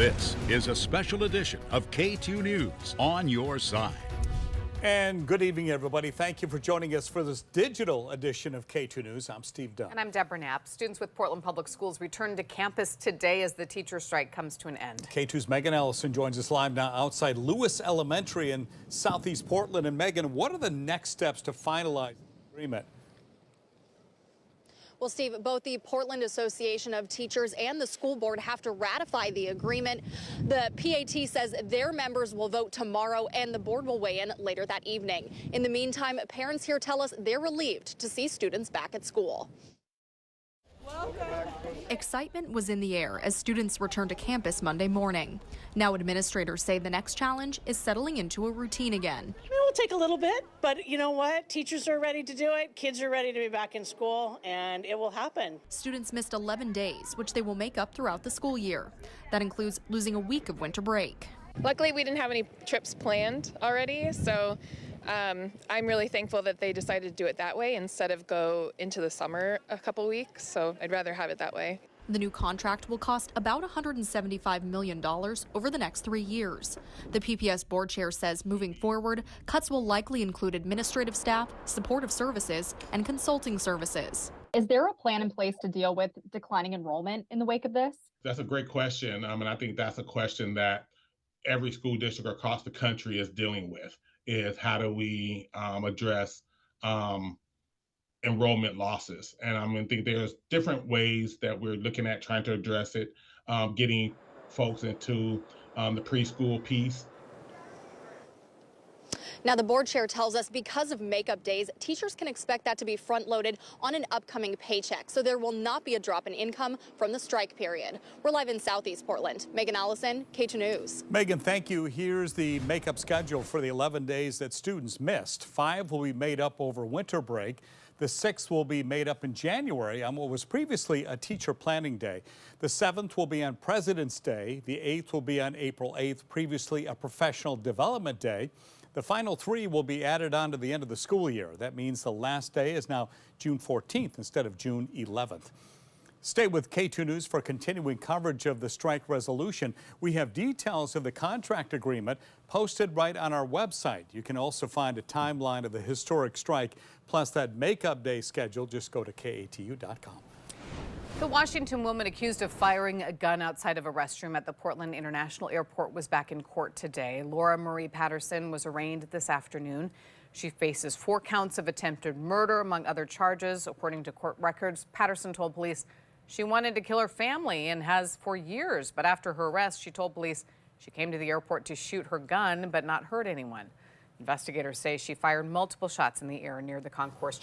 This is a special edition of KATU News on your side. And good evening, everybody. Thank you for joining us for this digital edition of KATU News. I'm Steve Dunn. And I'm Deborah Knapp. Students with Portland Public Schools return to campus today as the teacher strike comes to an end. KATU's Megan Ellison joins us live now outside Lewis Elementary in Southeast Portland. And Megan, what are the next steps to finalize the agreement? Well, Steve, both the Portland Association of Teachers and the school board have to ratify the agreement. The PAT says their members will vote tomorrow and the board will weigh in later that evening. In the meantime, parents here tell us they're relieved to see students back at school. Excitement was in the air as students returned to campus Monday morning. Now administrators say the next challenge is settling into a routine again. It will take a little bit, but you know what? Teachers are ready to do it. Kids are ready to be back in school, and it will happen. Students missed 11 days, which they will make up throughout the school year. That includes losing a week of winter break. Luckily, we didn't have any trips planned already, so I'm really thankful that they decided to do it that way instead of go into the summer a couple weeks, so I'd rather have it that way. The new contract will cost about $175 million over the next 3 years. The PPS board chair says moving forward, cuts will likely include administrative staff, supportive services, and consulting services. Is there a plan in place to deal with declining enrollment in the wake of this? That's a great question. And I think that's a question that every school district across the country is dealing with, is how do we address enrollment losses. And I think there's different ways that we're looking at trying to address it, getting folks into the preschool piece. Now, the board chair tells us because of makeup days, teachers can expect that to be front-loaded on an upcoming paycheck, so there will not be a drop in income from the strike period. We're live in Southeast Portland. Megan Allison, KATU News. Megan, thank you. Here's the makeup schedule for the 11 days that students missed. 5 will be made up over winter break. The 6th will be made up in January on what was previously a teacher planning day. The 7th will be on President's Day. The 8th will be on April 8th, previously a professional development day. The final 3 will be added on to the end of the school year. That means the last day is now June 14th instead of June 11th. Stay with KATU News for continuing coverage of the strike resolution. We have details of the contract agreement posted right on our website. You can also find a timeline of the historic strike, plus that makeup day schedule. Just go to KATU.com. The Washington woman accused of firing a gun outside of a restroom at the Portland International Airport was back in court today. Marie Patterson was arraigned this afternoon. She faces 4 counts of attempted murder, among other charges. According to court records, Patterson told police she wanted to kill her family and has for years. But after her arrest, she told police she came to the airport to shoot her gun but not hurt anyone. Investigators say she fired multiple shots in the air near the Concourse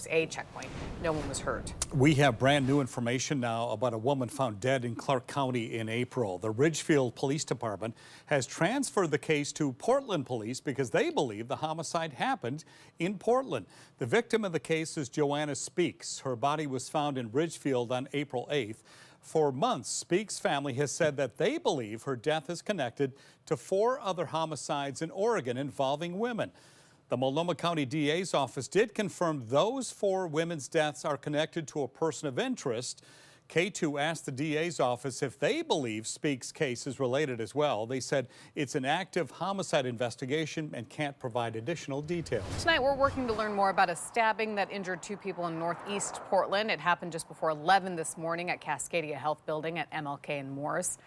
A checkpoint. No one was hurt. We have brand new information now about a woman found dead in Clark County in April. The Ridgefield Police Department has transferred the case to Portland Police because they believe the homicide happened in Portland. The victim of the case is Joanna Speaks. Her body was found in Ridgefield on April 8th. For months, Speaks' family has said that they believe her death is connected to 4 other homicides in Oregon involving women. The Multnomah County DA's office did confirm those 4 women's deaths are connected to a person of interest. KATU asked the DA's office if they believe Speaks' case is related as well. They said it's an active homicide investigation and can't provide additional details. Tonight, we're working to learn more about a stabbing that injured 2 people in northeast Portland. It happened just before 11 this morning at Cascadia Health Building at MLK and Morris.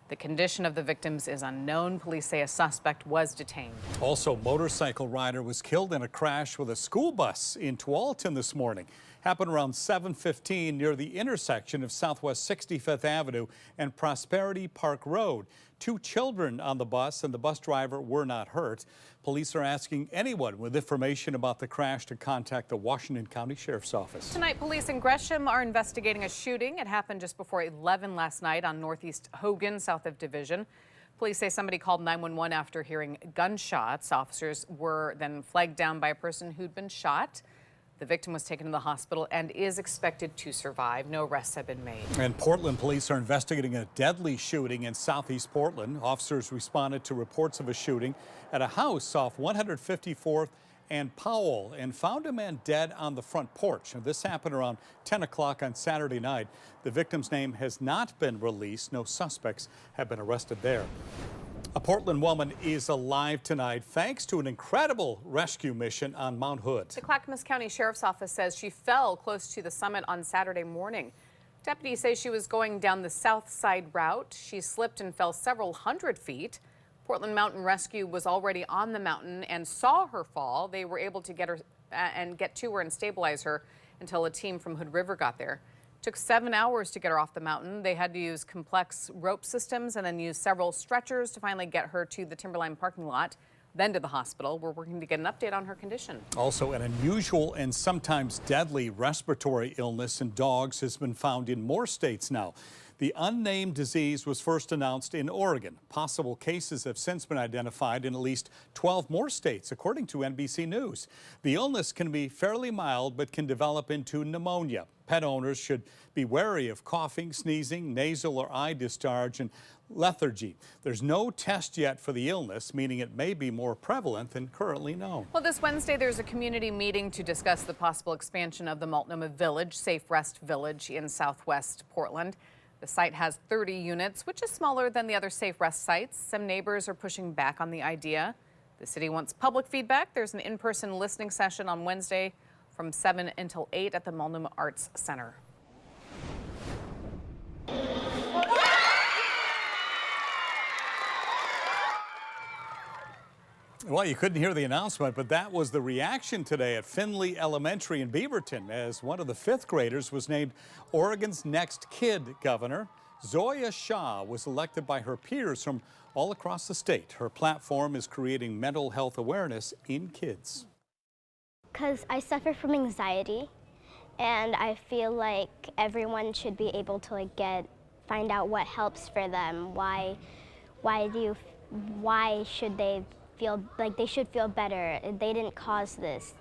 The condition of the victims is unknown. Police say a suspect was detained. Also, motorcycle rider was killed in a crash with a school bus in Tualatin this morning. Happened around 7:15 near the intersection of Southwest 65th Avenue and Prosperity Park Road. 2 children on the bus and the bus driver were not hurt. Police are asking anyone with information about the crash to contact the Washington County Sheriff's Office. Tonight, police in Gresham are investigating a shooting. It happened just before 11 last night on Northeast Hogan, south of Division. Police say somebody called 911 after hearing gunshots. Officers were then flagged down by a person who'd been shot. The victim was taken to the hospital and is expected to survive. No arrests have been made. And Portland police are investigating a deadly shooting in southeast Portland. Officers responded to reports of a shooting at a house off 154th and Powell and found a man dead on the front porch. Now, this happened around 10 o'clock on Saturday night. The victim's name has not been released. No suspects have been arrested there. A Portland woman is alive tonight thanks to an incredible rescue mission on Mount Hood. The Clackamas County Sheriff's Office says she fell close to the summit on Saturday morning. Deputies say she was going down the south side route. She slipped and fell several hundred feet. Portland Mountain Rescue was already on the mountain and saw her fall. They were able to get her and get to her and stabilize her until a team from Hood River got there. It took 7 hours to get her off the mountain. They had to use complex rope systems and then use several stretchers to finally get her to the Timberline parking lot, then to the hospital. We're working to get an update on her condition. Also, an unusual and sometimes deadly respiratory illness in dogs has been found in more states now. The unnamed disease was first announced in Oregon. Possible cases have since been identified in at least 12 more states, according to NBC News. The illness can be fairly mild, but can develop into pneumonia. Pet owners should be wary of coughing, sneezing, nasal or eye discharge, and lethargy. There's no test yet for the illness, meaning it may be more prevalent than currently known. Well, this Wednesday, there's a community meeting to discuss the possible expansion of the Multnomah Village, Safe Rest Village in southwest Portland. The site has 30 units, which is smaller than the other Safe Rest sites. Some neighbors are pushing back on the idea. The city wants public feedback. There's an in-person listening session on Wednesday from 7 until 8 at the Multnomah Arts Center. Well, you couldn't hear the announcement, but that was the reaction today at Finley Elementary in Beaverton as one of the fifth graders was named Oregon's next kid governor. Zoya Shah was elected by her peers from all across the state. Her platform is creating mental health awareness in kids. Because I suffer from anxiety, and I feel like everyone should be able to find out what helps for them. Why should they feel like they should feel better? They didn't cause this.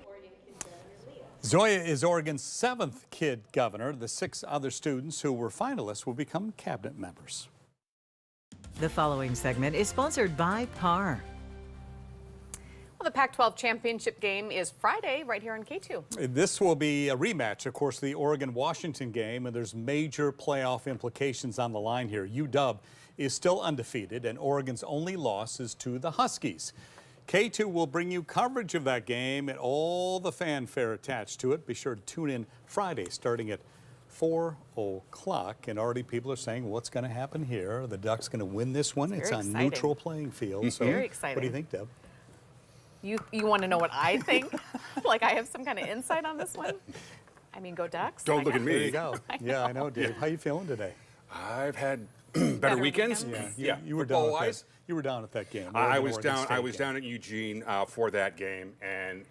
Zoya is Oregon's 7th kid governor. The 6 other students who were finalists will become cabinet members. The following segment is sponsored by PAR. Well, the Pac-12 championship game is Friday right here on KATU. This will be a rematch, of course, the Oregon-Washington game, and there's major playoff implications on the line here. UW is still undefeated, and Oregon's only loss is to the Huskies. KATU will bring you coverage of that game and all the fanfare attached to it. Be sure to tune in Friday starting at 4 o'clock. And already people are saying, what's going to happen here? The Ducks going to win this one. It's on neutral playing field. So very exciting. What do you think, Deb? You want to know what I think? Like I have some kind of insight on this one? I mean, go Ducks. Don't look at me. There you go. Yeah, I know, Dave. How you feeling today? I've had better weekends. Yeah, you were down at that. You were down at that game. I was down. I was down at Eugene for that game, and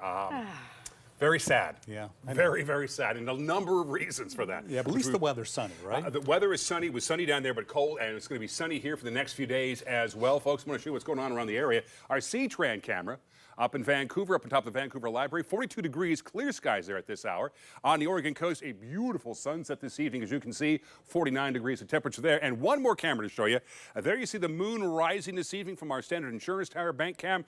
very sad. Yeah, very, very sad, and a number of reasons for that. Yeah, but at least the weather's sunny, right? The weather is sunny. It was sunny down there, but cold, and it's going to be sunny here for the next few days as well. Folks, I want to show you what's going on around the area. Our C-Tran camera. Up in Vancouver, up on top of the Vancouver Library, 42 degrees, clear skies there at this hour. On the Oregon coast, a beautiful sunset this evening, as you can see, 49 degrees of temperature there. And one more camera to show you. There you see the moon rising this evening from our Standard Insurance Tower bank cam.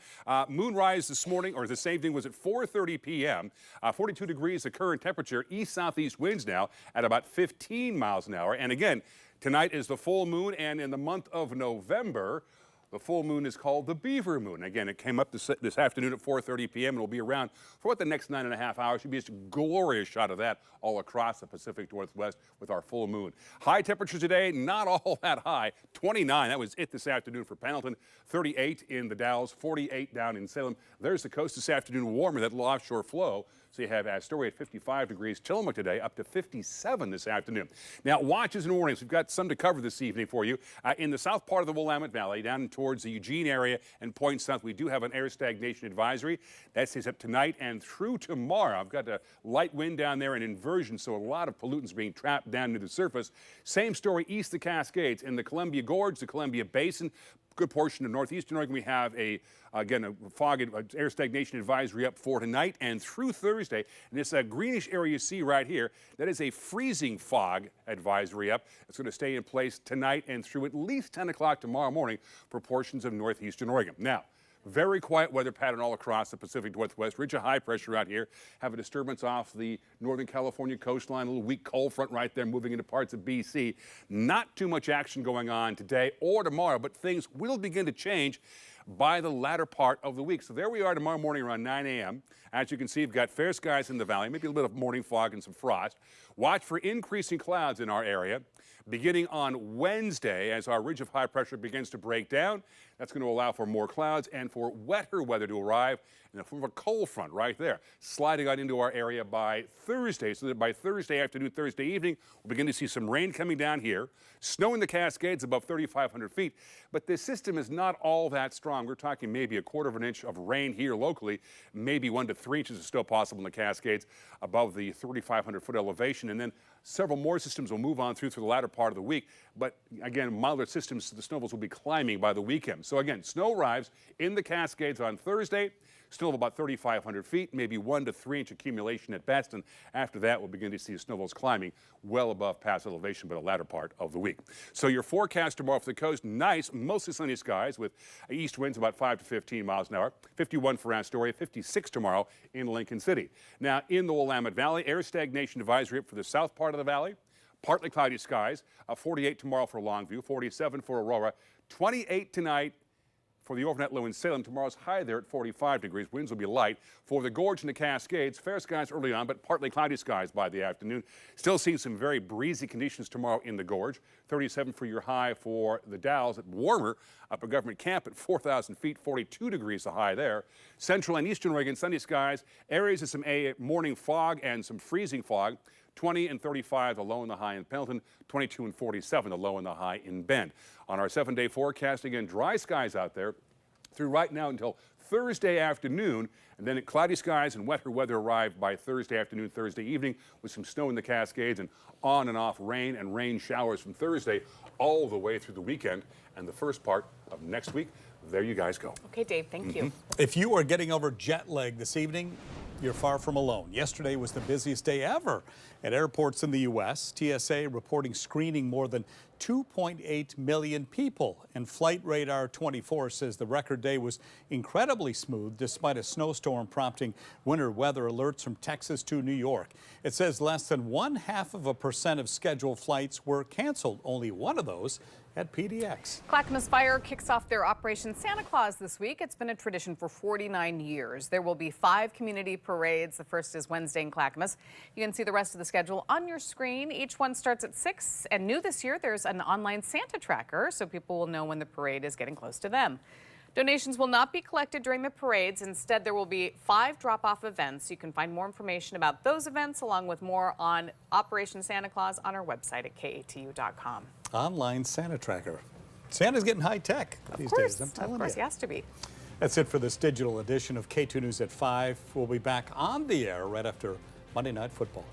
Moonrise this morning, or this evening, was at 4:30 p.m. 42 degrees, the current temperature. East-southeast winds now at about 15 miles an hour. And again, tonight is the full moon, and in the month of November, the full moon is called the Beaver Moon. Again, it came up this afternoon at 4:30 p.m. and will be around for what the next 9.5 hours. Should be just a glorious shot of that all across the Pacific Northwest with our full moon. High temperatures today, not all that high. 29, that was it this afternoon for Pendleton. 38 in the Dalles, 48 down in Salem. There's the coast this afternoon, warmer, that little offshore flow. So you have Astoria at 55 degrees, Tillamook today up to 57 this afternoon. Now, watches and warnings. We've got some to cover this evening for you. In the south part of the Willamette Valley, down towards the Eugene area and Point South, we do have an air stagnation advisory. That stays up tonight and through tomorrow. I've got a light wind down there and inversion, so a lot of pollutants being trapped down to the surface. Same story east of the Cascades. In the Columbia Gorge, the Columbia Basin, good portion of northeastern Oregon, we have again, a fog, air stagnation advisory up for tonight and through Thursday. And this greenish area you see right here, that is a freezing fog advisory up. It's going to stay in place tonight and through at least 10 o'clock tomorrow morning for portions of northeastern Oregon. Now, Very quiet weather pattern all across the Pacific Northwest. Ridge of high pressure out here. Have a disturbance off the Northern California coastline. A little weak cold front right there moving into parts of BC. Not too much action going on today or tomorrow, but things will begin to change by the latter part of the week. So there we are tomorrow morning around 9 a.m. As you can see, we've got fair skies in the valley, maybe a little bit of morning fog and some frost. Watch for increasing clouds in our area beginning on Wednesday as our ridge of high pressure begins to break down. That's going to allow for more clouds and for wetter weather to arrive in the form of a cold front right there, sliding out into our area by Thursday, so that by Thursday afternoon, Thursday evening, we'll begin to see some rain coming down here, snow in the Cascades above 3,500 feet. But this system is not all that strong. We're talking maybe 1/4 of an inch of rain here locally, maybe 1 to 3 inches is still possible in the Cascades above the 3,500-foot elevation. And then several more systems will move on through the latter part of the week. But again, milder systems, the snowfalls will be climbing by the weekend. So again, snow arrives in the Cascades on Thursday. Still about 3,500 feet, maybe 1 to 3 inch accumulation at best. And after that, we'll begin to see snowfalls climbing well above pass elevation by the latter part of the week. So your forecast tomorrow for the coast, nice, mostly sunny skies with east winds about 5 to 15 miles an hour. 51 for Astoria, 56 tomorrow in Lincoln City. Now in the Willamette Valley, air stagnation advisory up for the south part of the valley. Partly cloudy skies, 48 tomorrow for Longview, 47 for Aurora, 28 tonight for the overnight low in Salem. Tomorrow's high there at 45 degrees. Winds will be light. For the Gorge and the Cascades, fair skies early on, but partly cloudy skies by the afternoon. Still seeing some very breezy conditions tomorrow in the Gorge. 37 for your high for the Dalles. Warmer up at Government Camp at 4,000 feet. 42 degrees the high there. Central and eastern Oregon, sunny skies. Areas of some morning fog and some freezing fog. 20 and 35 the low and the high in Pendleton, 22 and 47 the low and the high in Bend. On our 7-day forecast, again, dry skies out there through right now until Thursday afternoon, and then cloudy skies and wetter weather arrive by Thursday afternoon, Thursday evening with some snow in the Cascades and on and off rain and rain showers from Thursday all the way through the weekend and the first part of next week. There you guys go. Okay, Dave, thank you. If you are getting over jet lag this evening, you're far from alone. Yesterday was the busiest day ever at airports in the U.S. TSA reporting screening more than 2.8 million people. And Flight Radar 24 says the record day was incredibly smooth despite a snowstorm prompting winter weather alerts from Texas to New York. It says less than 0.5% of scheduled flights were canceled. Only one of those at PDX. Clackamas Fire kicks off their Operation Santa Claus this week. It's been a tradition for 49 years. There will be 5 community parades. The first is Wednesday in Clackamas. You can see the rest of the schedule on your screen. Each one starts at 6. And new this year, there's an online Santa tracker, so people will know when the parade is getting close to them. Donations will not be collected during the parades. Instead, there will be 5 drop-off events. You can find more information about those events along with more on Operation Santa Claus on our website at KATU.com. Online Santa tracker. Santa's getting high tech these days, I'm telling you. Of course, he has to be. That's it for this digital edition of K2 News at 5. We'll be back on the air right after Monday Night Football.